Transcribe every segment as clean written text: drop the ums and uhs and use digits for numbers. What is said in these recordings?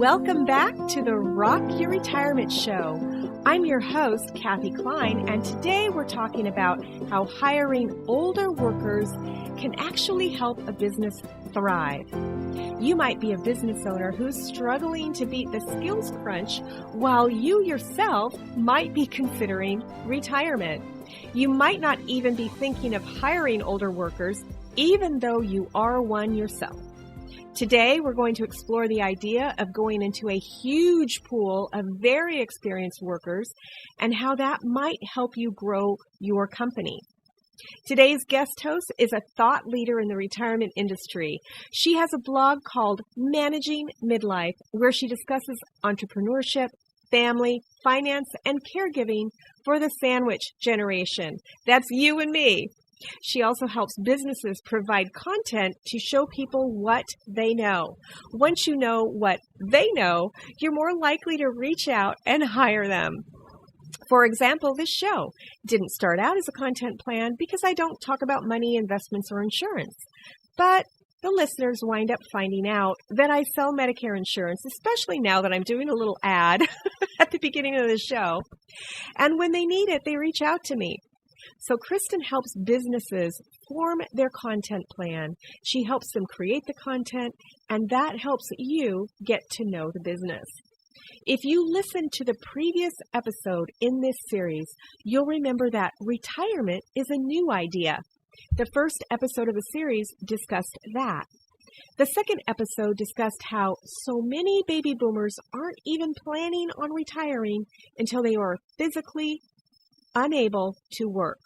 Welcome back to the Rock Your Retirement Show. I'm your host, Kathy Klein, and today we're talking about how hiring older workers can actually help a business thrive. You might be a business owner who's struggling to beat the skills crunch, while you yourself might be considering retirement. You might not even be thinking of hiring older workers, even though you are one yourself. Today, we're going to explore the idea of going into a huge pool of very experienced workers and how that might help you grow your company. Today's guest host is a thought leader in the retirement industry. She has a blog called Managing Midlife, where she discusses entrepreneurship, family, finance, and caregiving for the sandwich generation. That's you and me. She also helps businesses provide content to show people what they know. Once you know what they know, you're more likely to reach out and hire them. For example, this show didn't start out as a content plan because I don't talk about money, investments, or insurance. But the listeners wind up finding out that I sell Medicare insurance, especially now that I'm doing a little ad at the beginning of the show. And when they need it, they reach out to me. So Kristen helps businesses form their content plan. She helps them create the content, and that helps you get to know the business. If you listen to the previous episode in this series, you'll remember that retirement is a new idea. The first episode of the series discussed that. The second episode discussed how so many baby boomers aren't even planning on retiring until they are physically unable to work.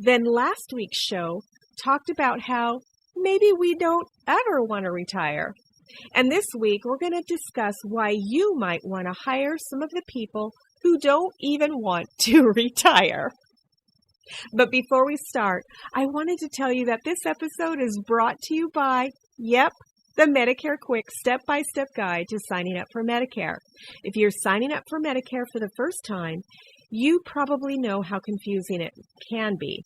Then last week's show talked about how maybe we don't ever want to retire. And this week we're going to discuss why you might want to hire some of the people who don't even want to retire. But before we start, I wanted to tell you that this episode is brought to you by, the Medicare Quick Step-by-Step Guide to Signing Up for Medicare. If you're signing up for Medicare for the first time, you probably know how confusing it can be.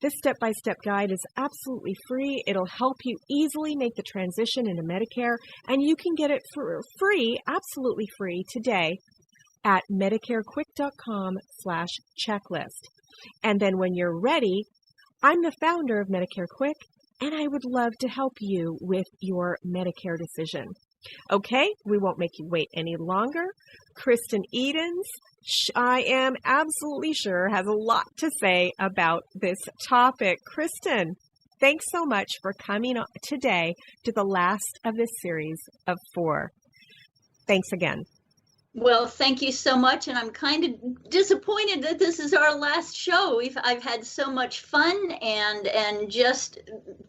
This step-by-step guide is absolutely free. It'll help you easily make the transition into Medicare, and you can get it for free, absolutely free, today at medicarequick.com/checklist. And then when you're ready, I'm the founder of Medicare Quick, and I would love to help you with your Medicare decision. Okay, we won't make you wait any longer. Kristen Edens, I am absolutely sure, has a lot to say about this topic. Kristen, thanks so much for coming on today to the last of this series of 4. Thanks again. Well, thank you so much, and I'm kind of disappointed that this is our last show. I've had so much fun and just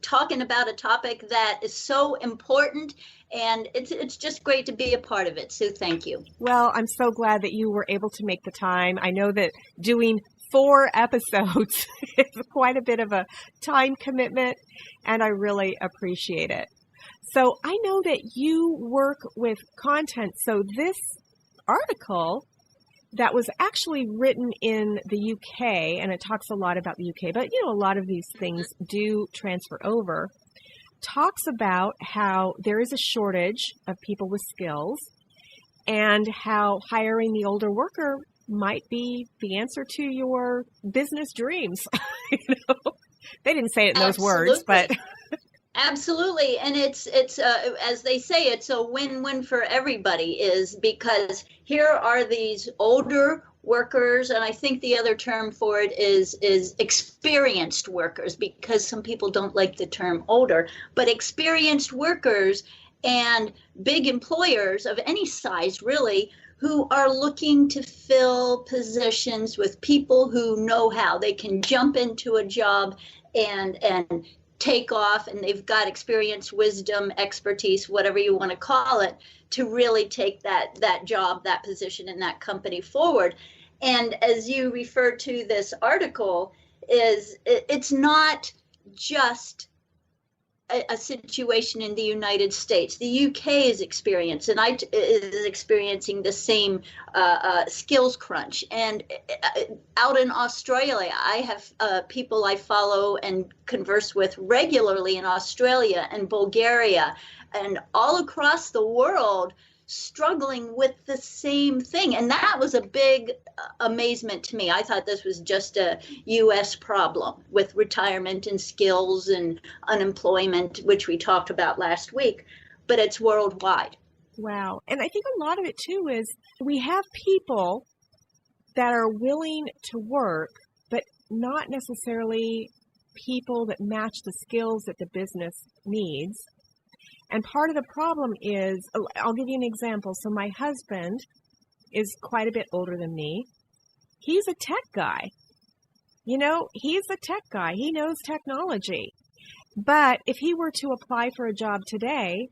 talking about a topic that is so important, and it's just great to be a part of it. So thank you. Well, I'm so glad that you were able to make the time. I know that doing 4 episodes is quite a bit of a time commitment, and I really appreciate it. So I know that you work with content, so this article that was actually written in the UK, and it talks a lot about the UK, but a lot of these things do transfer over, talks about how there is a shortage of people with skills and how hiring the older worker might be the answer to your business dreams. They didn't say it in those words, but absolutely. And it's as they say, it's a win-win for everybody, is because here are these older workers, and I think the other term for it is experienced workers, because some people don't like the term older, but experienced workers and big employers of any size, really, who are looking to fill positions with people who know how. They can jump into a job and take off, and they've got experience, wisdom, expertise, whatever you want to call it, to really take that job, that position in that company forward. And as you refer to this article, it's not just a situation in the United States. The UK is experiencing the same skills crunch. And out in Australia, I have people I follow and converse with regularly in Australia and Bulgaria and all across the world. struggling with the same thing. And that was a big amazement to me. I thought this was just a US problem with retirement and skills and unemployment, which we talked about last week, but it's worldwide. Wow. And I think a lot of it too is we have people that are willing to work, but not necessarily people that match the skills that the business needs. And part of the problem is, I'll give you an example. So my husband is quite a bit older than me. He's a tech guy. You know, he's a tech guy. He knows technology. But if he were to apply for a job today,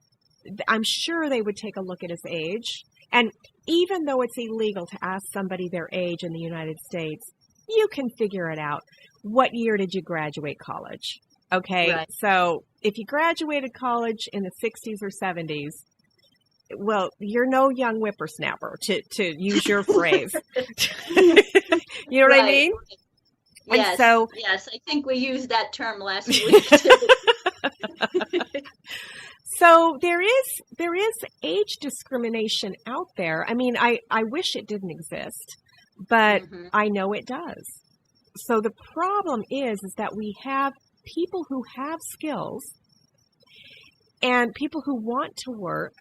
I'm sure they would take a look at his age. And even though it's illegal to ask somebody their age in the United States, you can figure it out. What year did you graduate college? Okay, Right. So if you graduated college in the 60s or 70s, well, you're no young whippersnapper, to use your phrase. You know what I mean? Yes, And so, yes, I think we used that term last week too. So there is age discrimination out there. I mean, I wish it didn't exist, but Mhm. I know it does. So the problem is that we have people who have skills and people who want to work,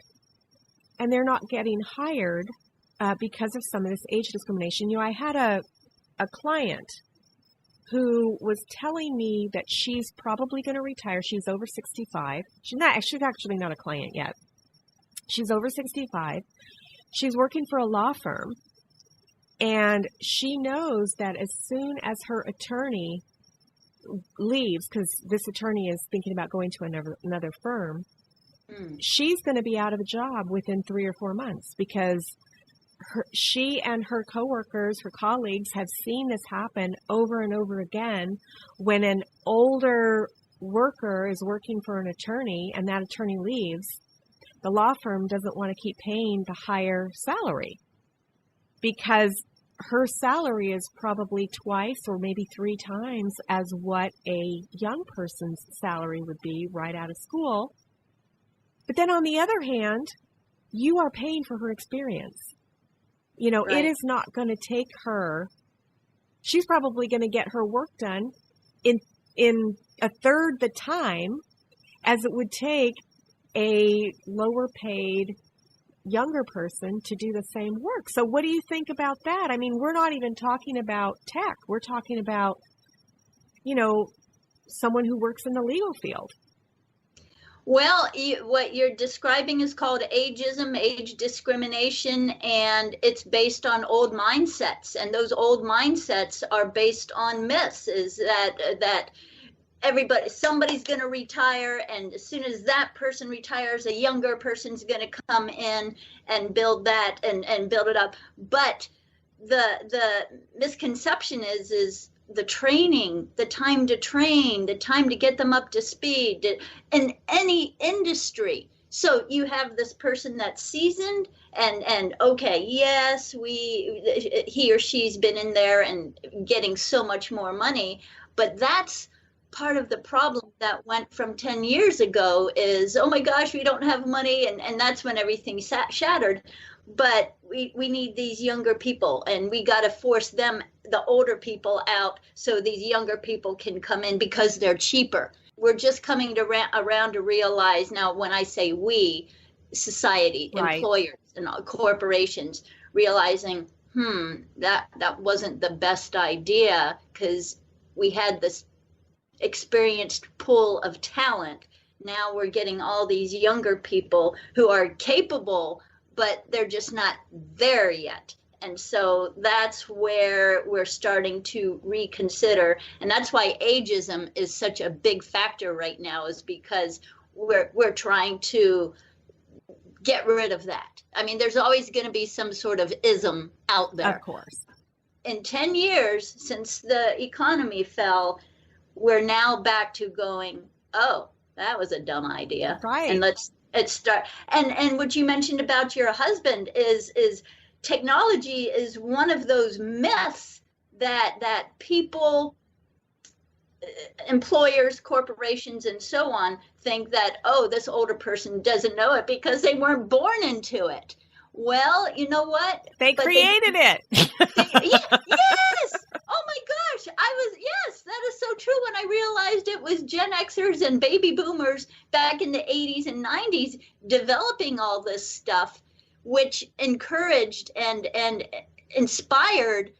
and they're not getting hired because of some of this age discrimination. You know, I had a client who was telling me that she's probably going to retire. She's over 65. She's actually not a client yet. She's over 65. She's working for a law firm, and she knows that as soon as her attorney leaves, because this attorney is thinking about going to another firm, she's going to be out of a job within 3 or 4 months, because she and her coworkers, her colleagues, have seen this happen over and over again. When an older worker is working for an attorney and that attorney leaves, the law firm doesn't want to keep paying the higher salary, because her salary is probably twice or maybe 3 times as what a young person's salary would be right out of school. But then on the other hand, you are paying for her experience. You know, Right. It is not going to take her. She's probably going to get her work done in a third the time as it would take a lower paid younger person to do the same work. So what do you think about that? I mean, we're not even talking about tech. We're talking about, you know, someone who works in the legal field. Well, what you're describing is called ageism, age discrimination, and it's based on old mindsets. And those old mindsets are based on myths, is that somebody's going to retire, and as soon as that person retires, a younger person's going to come in and build that and build it up. But the misconception is the training, the time to train, the time to get them up to speed in any industry. So you have this person that's seasoned and okay, yes, he or she's been in there and getting so much more money, but that's part of the problem that went from 10 years ago is, oh my gosh, we don't have money, and that's when everything shattered. But we need these younger people, and we got to force them, the older people, out so these younger people can come in because they're cheaper. We're just coming around to realize now, when I say we, society, Right. employers and corporations, realizing, that wasn't the best idea, because we had this experienced pool of talent. Now we're getting all these younger people who are capable, but they're just not there yet. And so that's where we're starting to reconsider. And that's why ageism is such a big factor right now, is because we're trying to get rid of that. I mean, there's always going to be some sort of ism out there. Of course. In 10 years since the economy fell, we're now back to going, oh, that was a dumb idea. Right. And let's start. And what you mentioned about your husband is technology is one of those myths that people employers, corporations, and so on think that, oh, this older person doesn't know it because they weren't born into it. Well, you know what? They created it. Yes. Oh my gosh. Yes, that is so true. When I realized it was Gen Xers and baby boomers back in the 80s and 90s developing all this stuff, which encouraged and inspired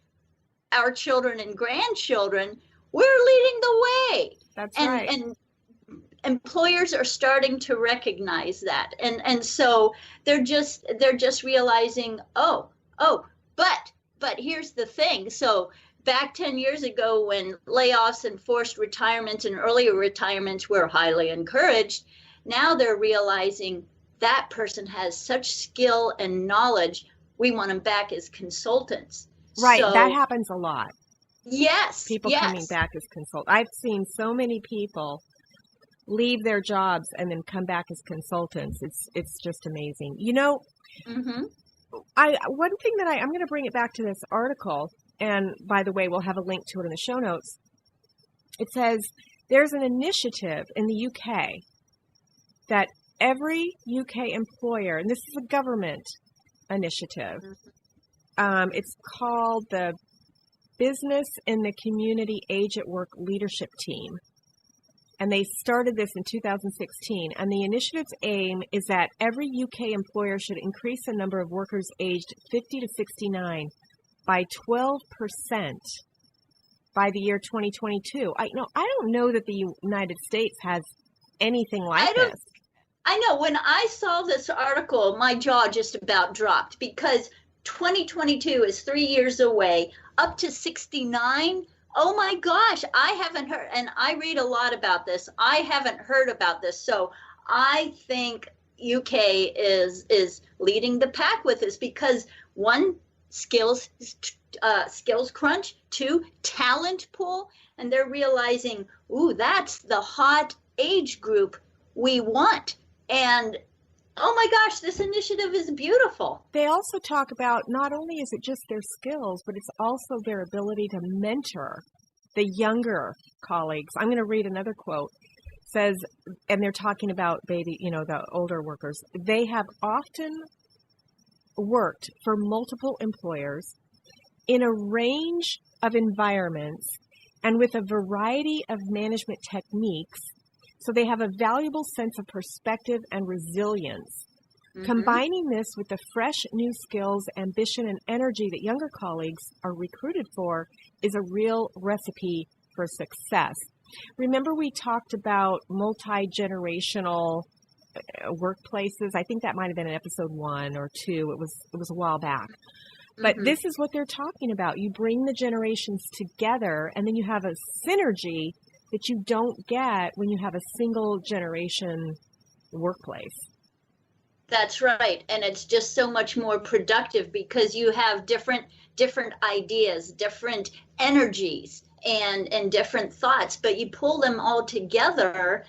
our children and grandchildren, we're leading the way. That's right. And employers are starting to recognize that. And so they're just realizing, but here's the thing. So back 10 years ago, when layoffs and forced retirements and earlier retirements were highly encouraged, now they're realizing that person has such skill and knowledge. We want them back as consultants. Right. So, that happens a lot. Yes. People coming back as consultants. I've seen so many people leave their jobs and then come back as consultants. It's just amazing. You know, one thing that I'm going to bring it back to this article, and by the way, we'll have a link to it in the show notes. It says there's an initiative in the UK that every UK employer, and this is a government initiative, it's called the Business in the Community Age at Work Leadership Team. And they started this in 2016. And the initiative's aim is that every UK employer should increase the number of workers aged 50 to 69 by 12% by the year 2022. I don't know that the United States has anything like this. I know. When I saw this article, my jaw just about dropped, because 2022 is 3 years away, up to 69. Oh my gosh, I haven't heard, and I read a lot about this. I haven't heard about this. So I think UK is leading the pack with this, because one, skills crunch, two, talent pool, and they're realizing, ooh, that's the hot age group we want. And oh my gosh, this initiative is beautiful. They also talk about not only is it just their skills, but it's also their ability to mentor the younger colleagues. I'm going to read another quote. It says, and they're talking about the older workers. They have often worked for multiple employers in a range of environments and with a variety of management techniques. So they have a valuable sense of perspective and resilience. Combining this with the fresh new skills, ambition, and energy that younger colleagues are recruited for is a real recipe for success. Remember, we talked about multi-generational workplaces. I think that might have been in episode 1 or 2. It was a while back. But this is what they're talking about. You bring the generations together, and then you have a synergy that you don't get when you have a single generation workplace. That's right. And it's just so much more productive because you have different ideas, different energies, and different thoughts, but you pull them all together,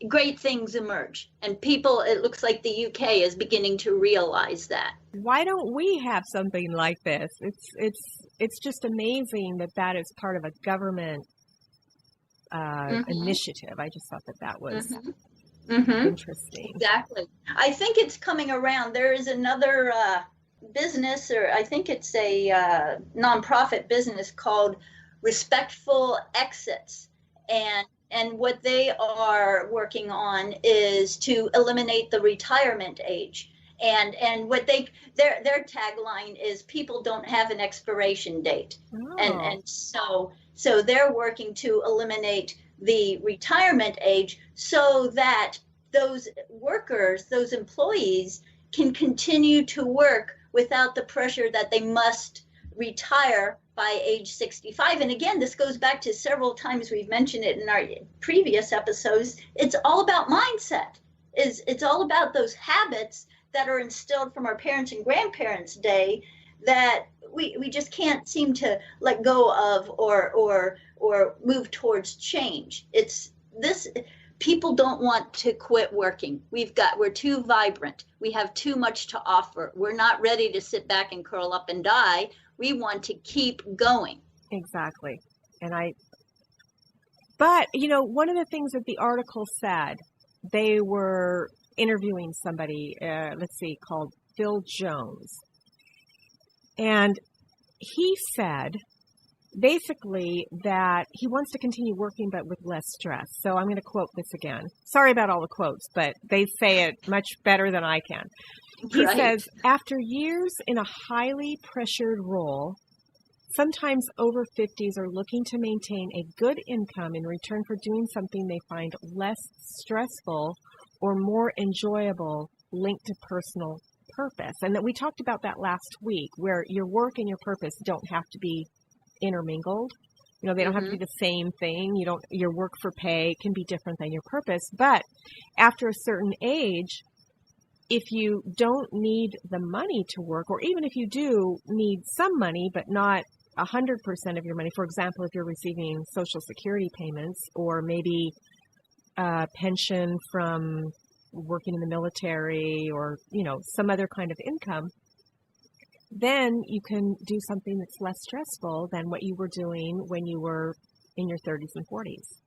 great things emerge. And people, it looks like the UK is beginning to realize that. Why don't we have something like this? It's just amazing that is part of a government initiative. I just thought that was interesting. Exactly. I think it's coming around. There is another business, or I think it's a nonprofit business called Respectful Exits, and what they are working on is to eliminate the retirement age. And what their tagline is, people don't have an expiration date. Oh. And so they're working to eliminate the retirement age so that those workers, those employees, can continue to work without the pressure that they must retire by age 65. And again, this goes back to several times we've mentioned it in our previous episodes. It's all about mindset. It's all about those habits that are instilled from our parents and grandparents' day that we just can't seem to let go of or move towards change. It's this. People don't want to quit working. We're too vibrant. We have too much to offer. We're not ready to sit back and curl up and die. We want to keep going. Exactly. And But, one of the things that the article said, they were interviewing somebody, called Phil Jones. And he said basically that he wants to continue working but with less stress. So I'm going to quote this again. Sorry about all the quotes, but they say it much better than I can. He says, after years in a highly pressured role, sometimes over 50s are looking to maintain a good income in return for doing something they find less stressful or more enjoyable linked to personal purpose. And that we talked about that last week, where your work and your purpose don't have to be intermingled. They don't have to be the same thing. Your work for pay can be different than your purpose. But after a certain age, if you don't need the money to work, or even if you do need some money, but not 100% of your money, for example, if you're receiving Social Security payments or maybe a pension from working in the military or, some other kind of income, then you can do something that's less stressful than what you were doing when you were in your 30s and 40s.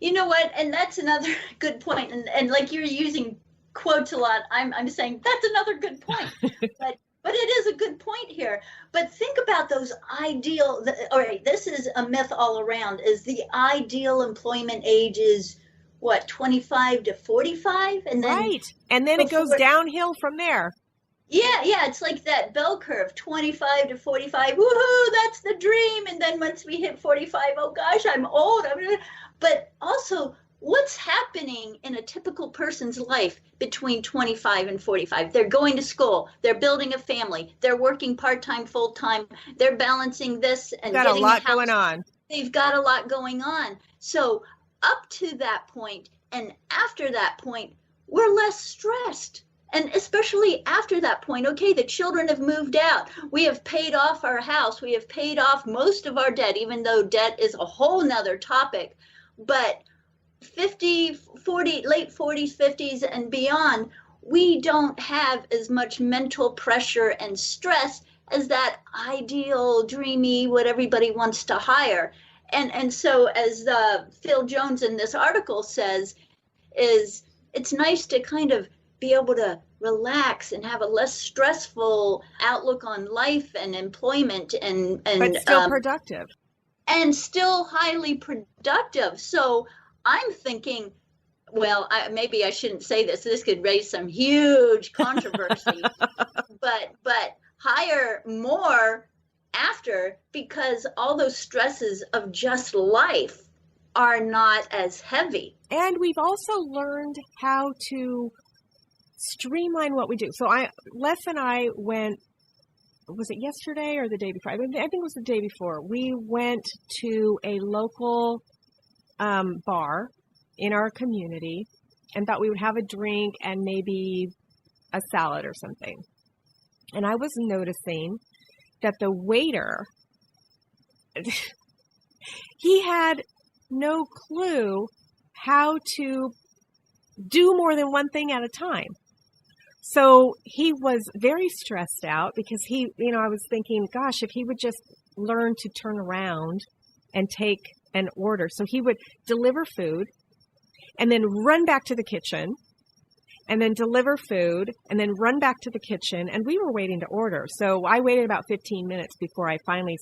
You know what? And that's another good point. And like you're using quotes a lot, I'm saying that's another good point. But it is a good point here. But think about those ideal, all right, this is a myth all around, is the ideal employment age is what, 25 to 45? And then right. And then it goes downhill from there. Yeah, it's like that bell curve, 25 to 45, woohoo, that's the dream. And then once we hit 45, oh gosh, I'm old. But also, what's happening in a typical person's life between 25 and 45? They're going to school, they're building a family, they're working part-time, full-time, they're balancing this and got getting a lot the house. Going on. They've got a lot going on. So up to that point and after that point, we're less stressed. And especially after that point, okay, the children have moved out. We have paid off our house. We have paid off most of our debt, even though debt is a whole nother topic. But 50, 40, late 40s, 50s and beyond, we don't have as much mental pressure and stress as that ideal, dreamy, what everybody wants to hire. And so as Phil Jones in this article says, is it's nice to kind of be able to relax and have a less stressful outlook on life and employment and but still productive. And still highly productive. So I'm thinking, well, maybe I shouldn't say this. This could raise some huge controversy, but hire more after, because all those stresses of just life are not as heavy. And we've also learned how to streamline what we do. So Les and I went, was it yesterday or the day before? I think it was the day before. We went to a local bar in our community and thought we would have a drink and maybe a salad or something. And I was noticing that the waiter, he had no clue how to do more than one thing at a time. So he was very stressed out because I was thinking, gosh, if he would just learn to turn around and take an order. So he would deliver food and then run back to the kitchen and then deliver food and then run back to the kitchen. And we were waiting to order. So I waited about 15 minutes before I finally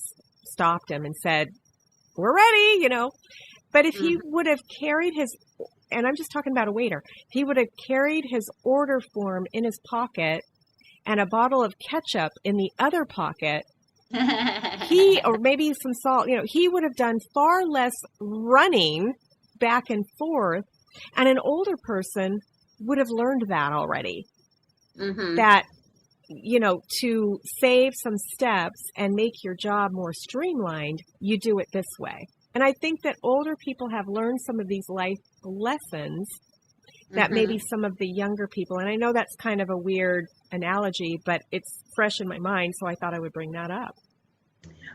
stopped him and said, we're ready, But if he would have carried his, and I'm just talking about a waiter, if he would have carried his order form in his pocket and a bottle of ketchup in the other pocket, or maybe some salt, he would have done far less running back and forth. And an older person would have learned that already. Mm-hmm. That, to save some steps and make your job more streamlined, you do it this way. And I think that older people have learned some of these life lessons that maybe some of the younger people, and I know that's kind of a weird analogy, but it's fresh in my mind, so I thought I would bring that up.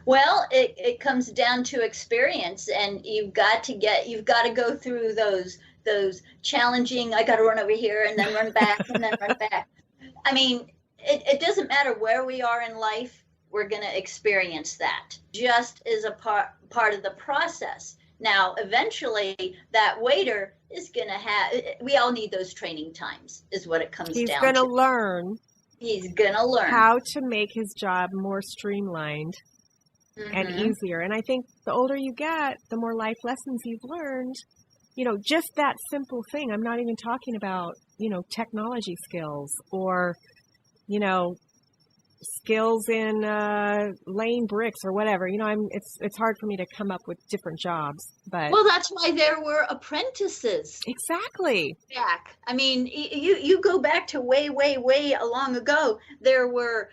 Well, it comes down to experience, and you've got to go through those challenging, I got to run over here and then run back and then run back. I mean, it doesn't matter where we are in life, we're going to experience that just as a part of the process. Now, eventually, that waiter is going to have, we all need those training times, is what it comes down to. He's going to learn. He's going to learn how to make his job more streamlined and easier. And I think the older you get, the more life lessons you've learned. You know, just that simple thing. I'm not even talking about, you know, technology skills or, you know, skills in laying bricks or whatever. You know, it's hard for me to come up with different jobs. But well, that's why there were apprentices. Exactly. Back. I mean, you go back to way long ago. There were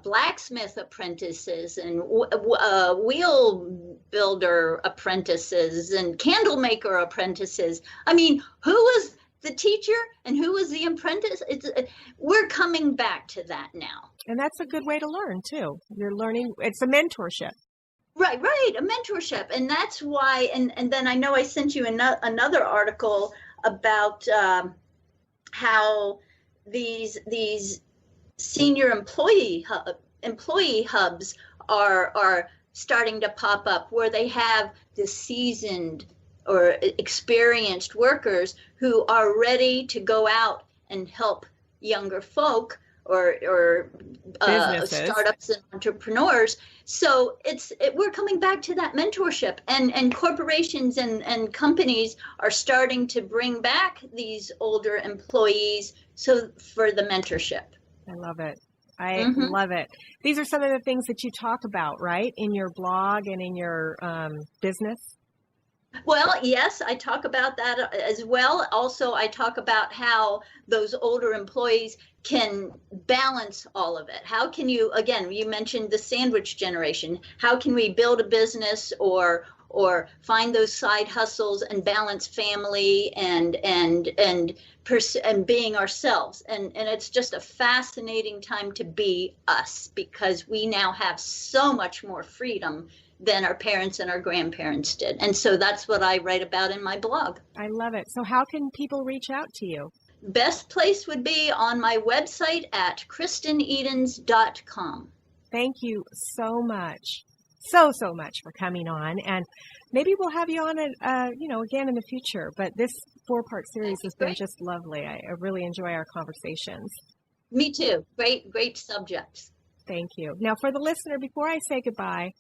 blacksmith apprentices and wheel builder apprentices and candle maker apprentices. I mean, who was the teacher and who was the apprentice? We're coming back to that now. And that's a good way to learn, too. You're learning. It's a mentorship. Right, a mentorship. And that's why, and then I know I sent you another article about how these senior employee hubs are starting to pop up, where they have the seasoned or experienced workers who are ready to go out and help younger folk or startups and entrepreneurs. So we're coming back to that mentorship, and corporations and companies are starting to bring back these older employees for the mentorship. I love it. I love it. These are some of the things that you talk about, right, in your blog and in your business? Well, yes, I talk about that as well. Also, I talk about how those older employees can balance all of it. How can you, again, you mentioned the sandwich generation. How can we build a business or find those side hustles and balance family and being ourselves? And it's just a fascinating time to be us, because we now have so much more freedom than our parents and our grandparents did. And so that's what I write about in my blog. I love it. So how can people reach out to you? Best place would be on my website at KristenEdens.com. Thank you so much. So much for coming on. And maybe we'll have you on again in the future. But this 4-part series has been just lovely. I really enjoy our conversations. Me too. Great subjects. Thank you. Now, for the listener, before I say goodbye,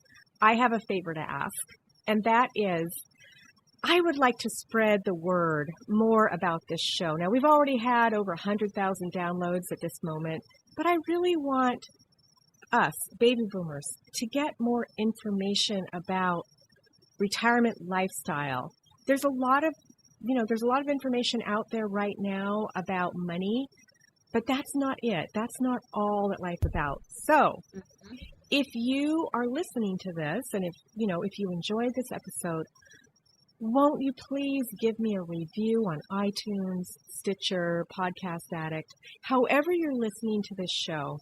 I have a favor to ask, and that is, I would like to spread the word more about this show. Now, we've already had over 100,000 downloads at this moment, but I really want us, baby boomers, to get more information about retirement lifestyle. There's a lot of information out there right now about money, but that's not it. That's not all that life's about. So, if you are listening to this, and if you enjoyed this episode, won't you please give me a review on iTunes, Stitcher, Podcast Addict, however you're listening to this show?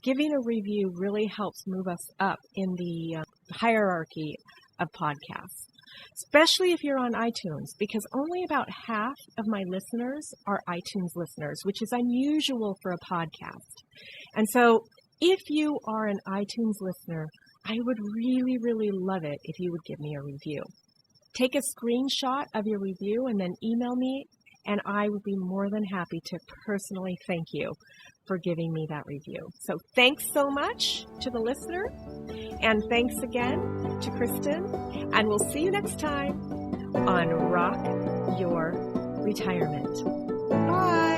Giving a review really helps move us up in the hierarchy of podcasts, especially if you're on iTunes, because only about half of my listeners are iTunes listeners, which is unusual for a podcast. And so if you are an iTunes listener, I would really, really love it if you would give me a review. Take a screenshot of your review and then email me, and I would be more than happy to personally thank you for giving me that review. So thanks so much to the listener, and thanks again to Kristen, and we'll see you next time on Rock Your Retirement. Bye.